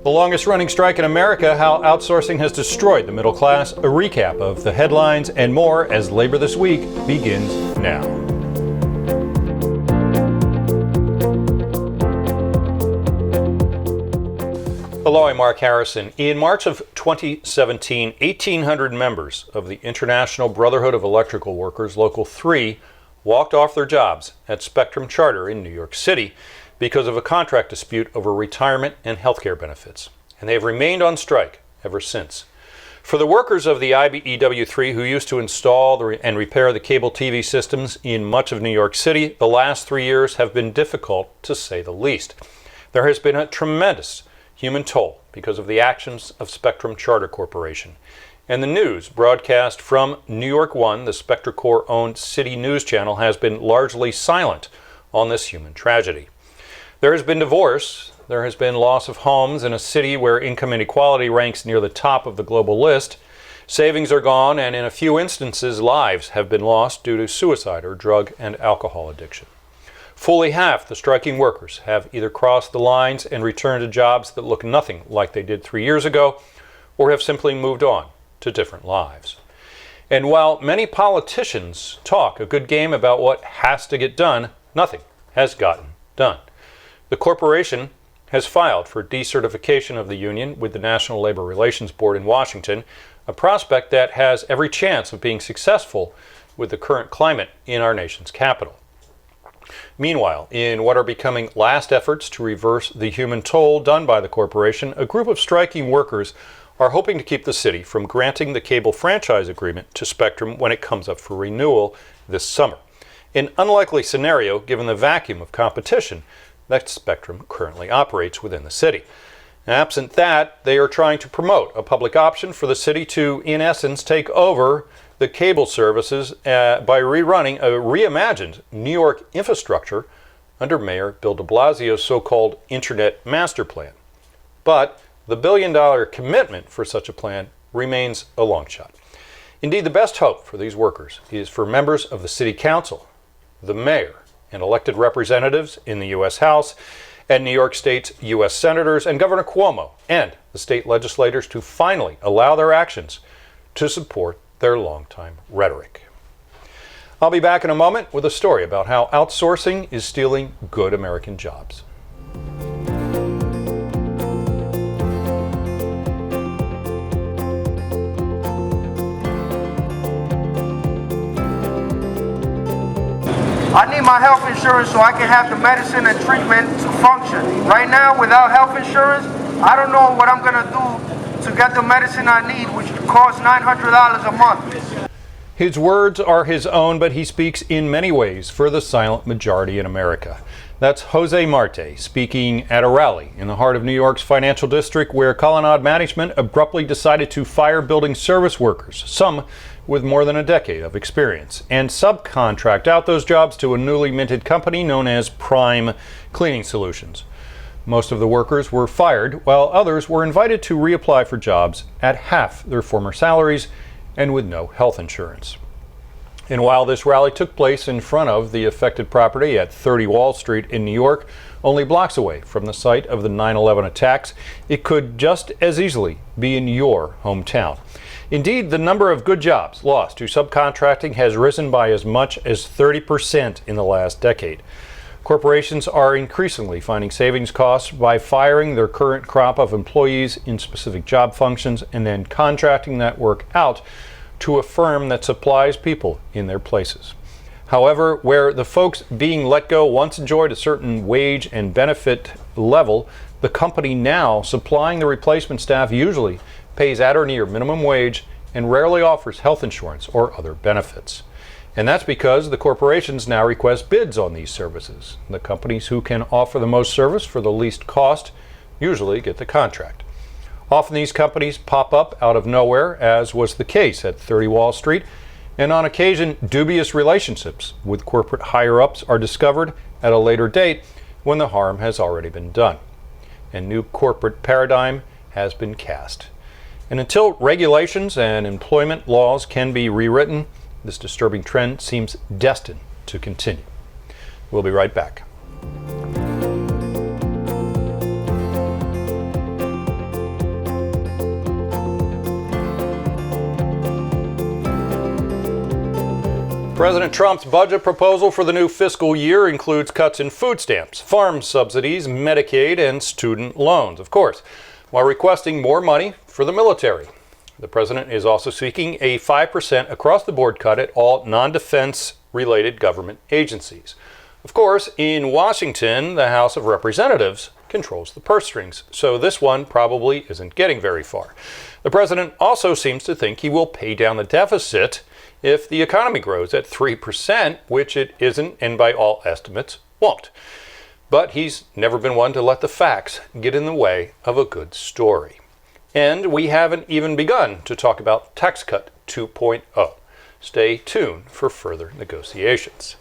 The longest running strike in America, how outsourcing has destroyed the middle class, a recap of the headlines and more as Labor This Week begins now. Hello, I'm Mark Harrison. In March of 2017, 1,800 members of the International Brotherhood of Electrical Workers, Local 3, walked off their jobs at Spectrum Charter in New York City because of a contract dispute over retirement and health care benefits. And they have remained on strike ever since. For the workers of the IBEW3 who used to install and repair the cable TV systems in much of New York City, the last 3 years have been difficult, to say the least. There has been a tremendous human toll because of the actions of Spectrum Charter Corporation. And the news broadcast from New York One, the SpectraCorp-owned city news channel, has been largely silent on this human tragedy. There has been divorce, there has been loss of homes in a city where income inequality ranks near the top of the global list. Savings are gone, and in a few instances, lives have been lost due to suicide or drug and alcohol addiction. Fully half the striking workers have either crossed the lines and returned to jobs that look nothing like they did 3 years ago, or have simply moved on to different lives. And while many politicians talk a good game about what has to get done, nothing has gotten done. The corporation has filed for decertification of the union with the National Labor Relations Board in Washington, a prospect that has every chance of being successful with the current climate in our nation's capital. Meanwhile, in what are becoming last efforts to reverse the human toll done by the corporation, a group of striking workers are hoping to keep the city from granting the cable franchise agreement to Spectrum when it comes up for renewal this summer. An unlikely scenario given the vacuum of competition that Spectrum currently operates within the city. Absent that, they are trying to promote a public option for the city to, in essence, take over the cable services by rerunning a reimagined New York infrastructure under Mayor Bill de Blasio's so-called Internet Master Plan. But the billion-dollar commitment for such a plan remains a long shot. Indeed, the best hope for these workers is for members of the City Council, the mayor, and elected representatives in the U.S. House and New York State's U.S. Senators and Governor Cuomo and the state legislators to finally allow their actions to support their longtime rhetoric. I'll be back in a moment with a story about how outsourcing is stealing good American jobs. I need my health insurance so I can have the medicine and treatment to function. Right now, without health insurance, I don't know what I'm going to do to get the medicine I need, which costs $900 a month. His words are his own, but he speaks in many ways for the silent majority in America. That's Jose Marte speaking at a rally in the heart of New York's financial district, where Colonnade Management abruptly decided to fire building service workers, some with more than a decade of experience, and subcontract out those jobs to a newly minted company known as Prime Cleaning Solutions. Most of the workers were fired, while others were invited to reapply for jobs at half their former salaries and with no health insurance. And while this rally took place in front of the affected property at 30 Wall Street in New York, only blocks away from the site of the 9/11 attacks, it could just as easily be in your hometown. Indeed, the number of good jobs lost to subcontracting has risen by as much as 30% in the last decade. Corporations are increasingly finding savings costs by firing their current crop of employees in specific job functions and then contracting that work out to a firm that supplies people in their places. However, where the folks being let go once enjoyed a certain wage and benefit level, the company now supplying the replacement staff usually pays at or near minimum wage and rarely offers health insurance or other benefits. And that's because the corporations now request bids on these services. The companies who can offer the most service for the least cost usually get the contract. Often these companies pop up out of nowhere, as was the case at 30 Wall Street, and on occasion dubious relationships with corporate higher-ups are discovered at a later date when the harm has already been done. A new corporate paradigm has been cast. And until regulations and employment laws can be rewritten, this disturbing trend seems destined to continue. We'll be right back. President Trump's budget proposal for the new fiscal year includes cuts in food stamps, farm subsidies, Medicaid, and student loans, of course, while requesting more money for the military. The president is also seeking a 5% across-the-board cut at all non-defense related government agencies. Of course, in Washington, the House of Representatives controls the purse strings, so this one probably isn't getting very far. The president also seems to think he will pay down the deficit if the economy grows at 3%, which it isn't, and by all estimates, won't. But he's never been one to let the facts get in the way of a good story. And we haven't even begun to talk about Tax Cut 2.0. Stay tuned for further negotiations.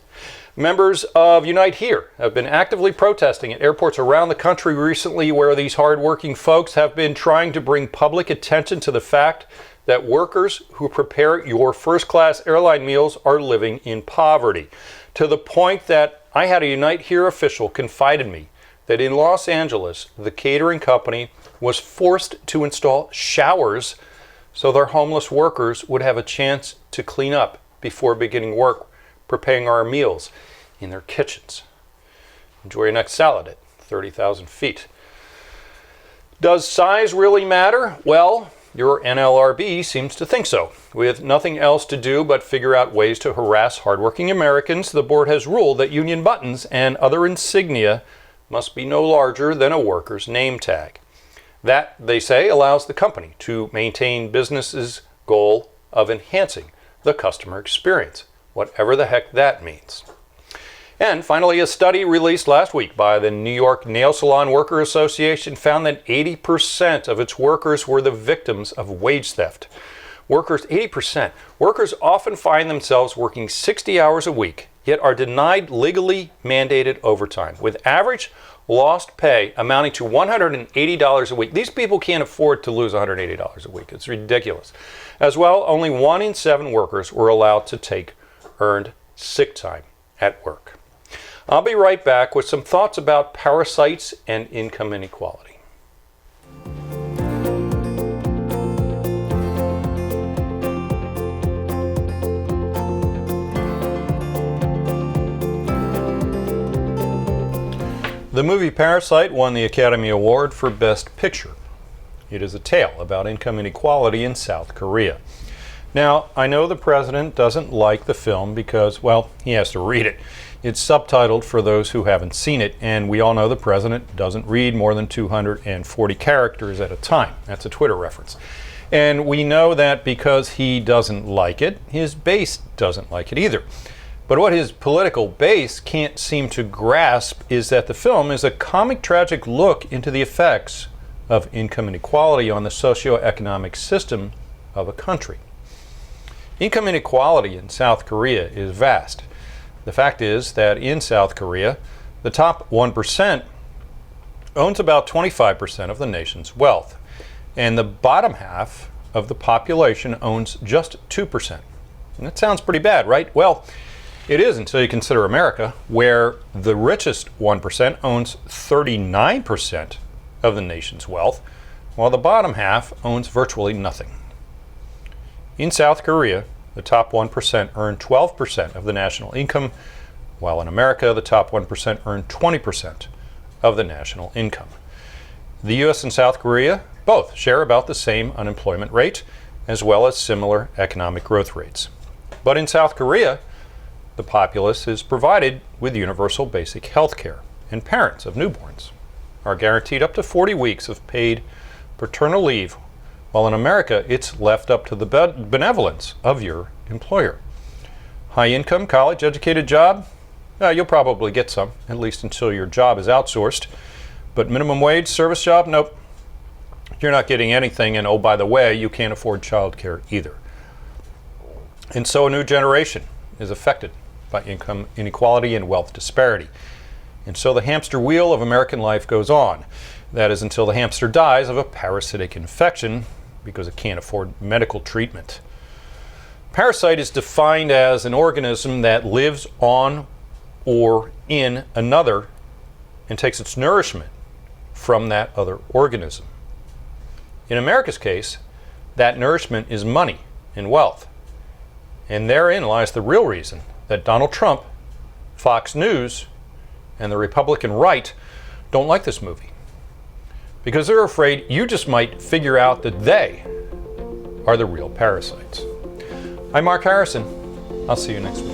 Members of Unite Here have been actively protesting at airports around the country recently, where these hardworking folks have been trying to bring public attention to the fact that workers who prepare your first-class airline meals are living in poverty, to the point that I had a Unite Here official confide in me that in Los Angeles, the catering company was forced to install showers so their homeless workers would have a chance to clean up before beginning work preparing our meals in their kitchens. Enjoy your next salad at 30,000 feet. Does size really matter? Well, your NLRB seems to think so. With nothing else to do but figure out ways to harass hardworking Americans, the board has ruled that union buttons and other insignia must be no larger than a worker's name tag. That, they say, allows the company to maintain business's goal of enhancing the customer experience, whatever the heck that means. And finally, a study released last week by the New York Nail Salon Worker Association found that 80% of its workers were the victims of wage theft. 80%. Workers often find themselves working 60 hours a week, yet are denied legally mandated overtime, with average lost pay amounting to $180 a week. These people can't afford to lose $180 a week. It's ridiculous. As well, only 1 in 7 workers were allowed to take earned sick time at work. I'll be right back with some thoughts about parasites and income inequality. The movie Parasite won the Academy Award for Best Picture. It is a tale about income inequality in South Korea. Now, I know the president doesn't like the film because, well, he has to read it. It's subtitled for those who haven't seen it, and we all know the president doesn't read more than 240 characters at a time. That's a Twitter reference. And we know that because he doesn't like it, his base doesn't like it either. But what his political base can't seem to grasp is that the film is a comic tragic look into the effects of income inequality on the socioeconomic system of a country. Income inequality in South Korea is vast. The fact is that in South Korea, the top 1% owns about 25% of the nation's wealth, and the bottom half of the population owns just 2%. And that sounds pretty bad, right? Well, it is until you consider America, where the richest 1% owns 39% of the nation's wealth, while the bottom half owns virtually nothing. In South Korea, the top 1% earn 12% of the national income, while in America, the top 1% earn 20% of the national income. The U.S. and South Korea both share about the same unemployment rate, as well as similar economic growth rates. But in South Korea, the populace is provided with universal basic health care, and parents of newborns are guaranteed up to 40 weeks of paid paternal leave, while in America it's left up to the benevolence of your employer. High income, college educated job, you'll probably get some, at least until your job is outsourced. But minimum wage service job, nope. You're not getting anything, and oh, by the way, you can't afford childcare either. And so a new generation is affected by income inequality and wealth disparity. And so the hamster wheel of American life goes on. That is until the hamster dies of a parasitic infection because it can't afford medical treatment. Parasite is defined as an organism that lives on or in another and takes its nourishment from that other organism. In America's case, that nourishment is money and wealth. And therein lies the real reason that Donald Trump, Fox News, and the Republican right don't like this movie because they're afraid you just might figure out that they are the real parasites. I'm Mark Harrison. I'll see you next week.